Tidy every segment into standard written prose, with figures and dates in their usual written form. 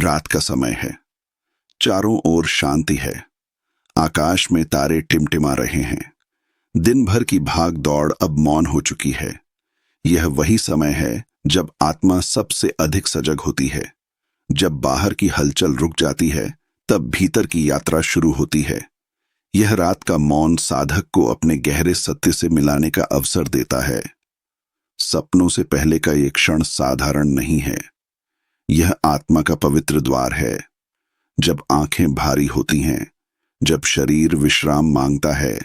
रात का समय है। चारों ओर शांति है। आकाश में तारे टिमटिमा रहे हैं। दिन भर की भाग दौड़ अब मौन हो चुकी है। यह वही समय है जब आत्मा सबसे अधिक सजग होती है। जब बाहर की हलचल रुक जाती है, तब भीतर की यात्रा शुरू होती है। यह रात का मौन साधक को अपने गहरे सत्य से मिलाने का अवसर देता है। सपनों से पहले का ये क्षण साधारण नहीं है। यह आत्मा का पवित्र द्वार है। जब आंखें भारी होती हैं, जब शरीर विश्राम मांगता है,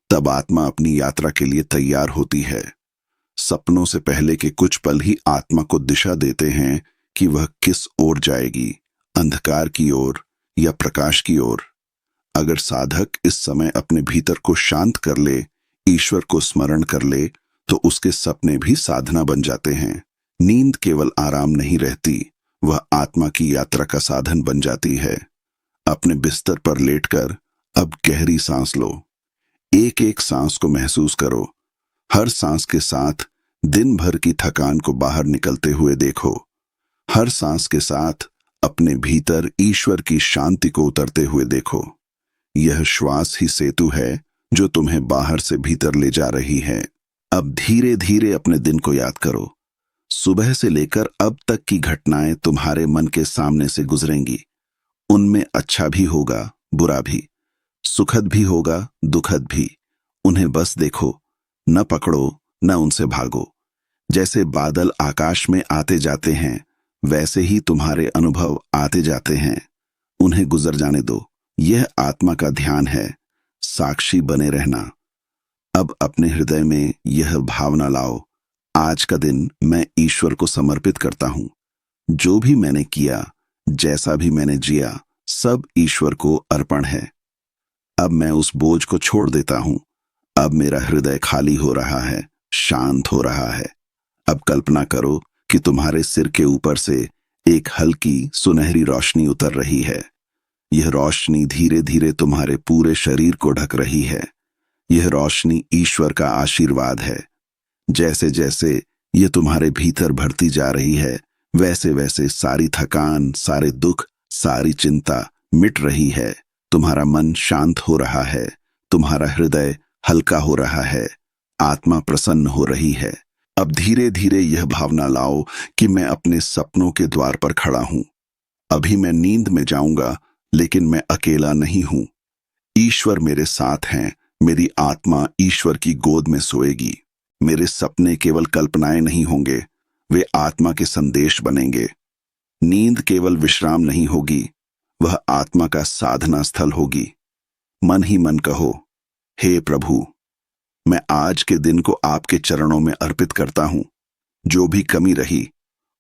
तब आत्मा अपनी यात्रा के लिए तैयार होती है। सपनों से पहले के कुछ पल ही आत्मा को दिशा देते हैं कि वह किस ओर जाएगी, अंधकार की ओर या प्रकाश की ओर। अगर साधक इस समय अपने भीतर को शांत कर ले, ईश्वर को स्मरण कर ले, तो उसके सपने भी साधना बन जाते हैं। नींद केवल आराम नहीं रहती, वह आत्मा की यात्रा का साधन बन जाती है। अपने बिस्तर पर लेटकर अब गहरी सांस लो। एक एक सांस को महसूस करो। हर सांस के साथ दिन भर की थकान को बाहर निकलते हुए देखो। हर सांस के साथ अपने भीतर ईश्वर की शांति को उतरते हुए देखो। यह श्वास ही सेतु है जो तुम्हें बाहर से भीतर ले जा रही है। अब धीरे धीरे अपने दिन को याद करो। सुबह से लेकर अब तक की घटनाएं तुम्हारे मन के सामने से गुजरेंगी। उनमें अच्छा भी होगा, बुरा भी, सुखद भी होगा, दुखद भी। उन्हें बस देखो, न पकड़ो, न उनसे भागो। जैसे बादल आकाश में आते जाते हैं, वैसे ही तुम्हारे अनुभव आते जाते हैं। उन्हें गुजर जाने दो। यह आत्मा का ध्यान है, साक्षी बने रहना। अब अपने हृदय में यह भावना लाओ, आज का दिन मैं ईश्वर को समर्पित करता हूं। जो भी मैंने किया, जैसा भी मैंने जिया, सब ईश्वर को अर्पण है। अब मैं उस बोझ को छोड़ देता हूं। अब मेरा हृदय खाली हो रहा है, शांत हो रहा है। अब कल्पना करो कि तुम्हारे सिर के ऊपर से एक हल्की सुनहरी रोशनी उतर रही है। यह रोशनी धीरे धीरे तुम्हारे पूरे शरीर को ढक रही है। यह रोशनी ईश्वर का आशीर्वाद है। जैसे जैसे यह तुम्हारे भीतर बढ़ती जा रही है, वैसे वैसे सारी थकान, सारे दुख, सारी चिंता मिट रही है। तुम्हारा मन शांत हो रहा है, तुम्हारा हृदय हल्का हो रहा है, आत्मा प्रसन्न हो रही है। अब धीरे धीरे यह भावना लाओ कि मैं अपने सपनों के द्वार पर खड़ा हूं। अभी मैं नींद में जाऊंगा, लेकिन मैं अकेला नहीं हूं। ईश्वर मेरे साथ हैं। मेरी आत्मा ईश्वर की गोद में सोएगी। मेरे सपने केवल कल्पनाएं नहीं होंगे, वे आत्मा के संदेश बनेंगे। नींद केवल विश्राम नहीं होगी, वह आत्मा का साधना स्थल होगी। मन ही मन कहो, हे प्रभु, मैं आज के दिन को आपके चरणों में अर्पित करता हूं। जो भी कमी रही,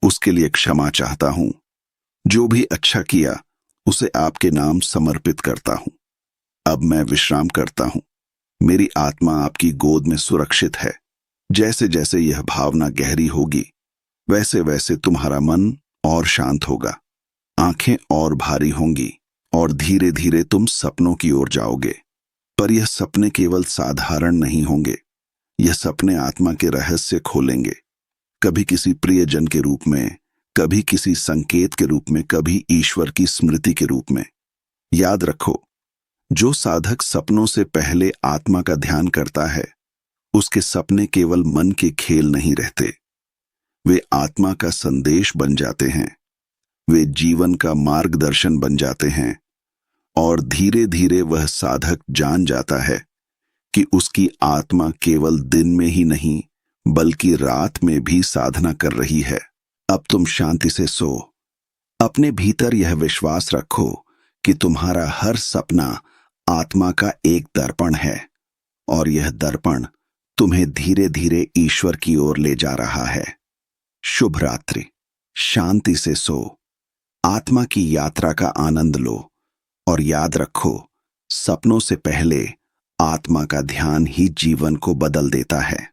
उसके लिए क्षमा चाहता हूं। जो भी अच्छा किया, उसे आपके नाम समर्पित करता हूं। अब मैं विश्राम करता हूं। मेरी आत्मा आपकी गोद में सुरक्षित है। जैसे जैसे यह भावना गहरी होगी, वैसे वैसे तुम्हारा मन और शांत होगा, आंखें और भारी होंगी, और धीरे धीरे तुम सपनों की ओर जाओगे। पर यह सपने केवल साधारण नहीं होंगे। यह सपने आत्मा के रहस्य खोलेंगे। कभी किसी प्रियजन के रूप में, कभी किसी संकेत के रूप में, कभी ईश्वर की स्मृति के रूप में। याद रखो, जो साधक सपनों से पहले आत्मा का ध्यान करता है, उसके सपने केवल मन के खेल नहीं रहते। वे आत्मा का संदेश बन जाते हैं। वे जीवन का मार्गदर्शन बन जाते हैं। और धीरे धीरे वह साधक जान जाता है कि उसकी आत्मा केवल दिन में ही नहीं, बल्कि रात में भी साधना कर रही है। अब तुम शांति से सो। अपने भीतर यह विश्वास रखो कि तुम्हारा हर सपना आत्मा का एक दर्पण है, और यह दर्पण तुम्हें धीरे धीरे ईश्वर की ओर ले जा रहा है। शुभ रात्रि। शांति से सो। आत्मा की यात्रा का आनंद लो, और याद रखो, सपनों से पहले आत्मा का ध्यान ही जीवन को बदल देता है।